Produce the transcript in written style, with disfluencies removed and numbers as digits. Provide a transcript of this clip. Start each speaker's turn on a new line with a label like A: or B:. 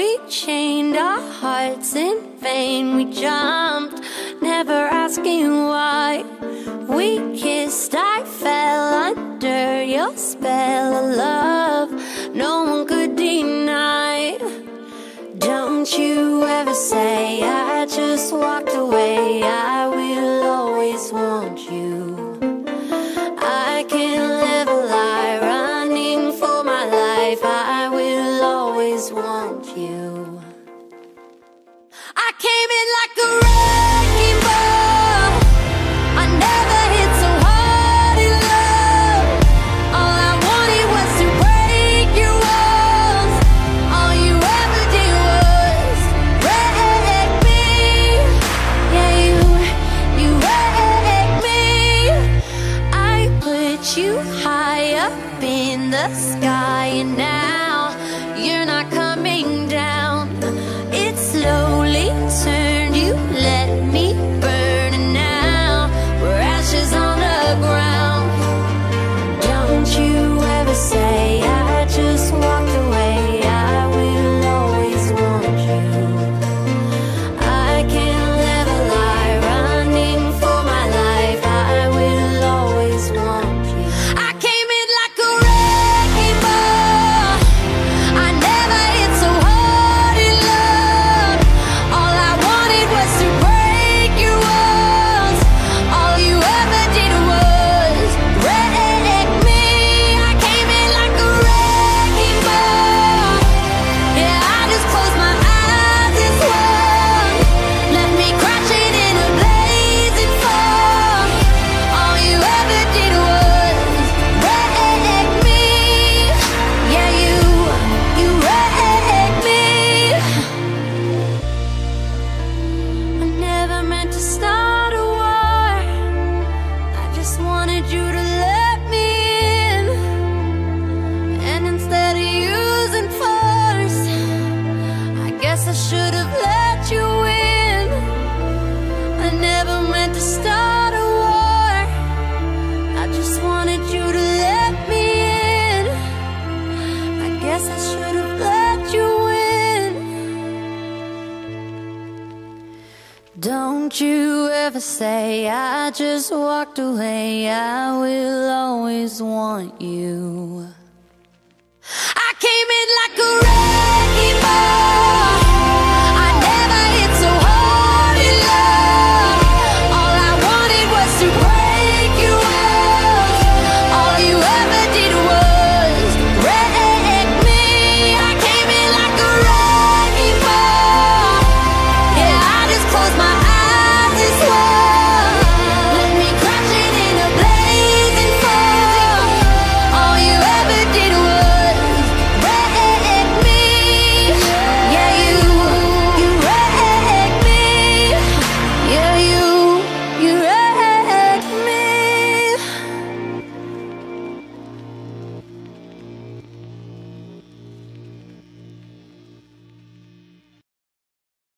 A: we chained our hearts in vain. We jumped, never asking why. We kissed, I fell under your spell of love no one could deny. Don't you ever say I just walked away. I will always want you. I can't live a lie, running for my life. I will always want you. I came in like a wrecking ball. I never hit so hard in love. All I wanted was to break your walls. All you ever did was wreck me. Yeah, you wrecked me. I put you high up in the sky, and now you're not coming down. It slowly turned, you let me burn, and now we're ashes on the ground. Don't you ever say I just walked away. I will always want you. I can't live a lie, running for my life. I will always want you. I came in like a wrecking ball. I never hit so hard in love. All I wanted was to break your walls. All you ever did was wreck me. I came in like a wrecking ball. Yeah, I just closed my eyes and swung. Left me crashing in a blazing fall. All you ever did was wreck me. Yeah, you wrecked me. I never meant to start a war. I just wanted you to let me in. And instead of using force, I guess I should have let you in. I never meant to start a war. I just wanted you to let me in. I guess I should have let you in. Don't you ever say I just walked away. I will always want you. I came in like a wrecking ball.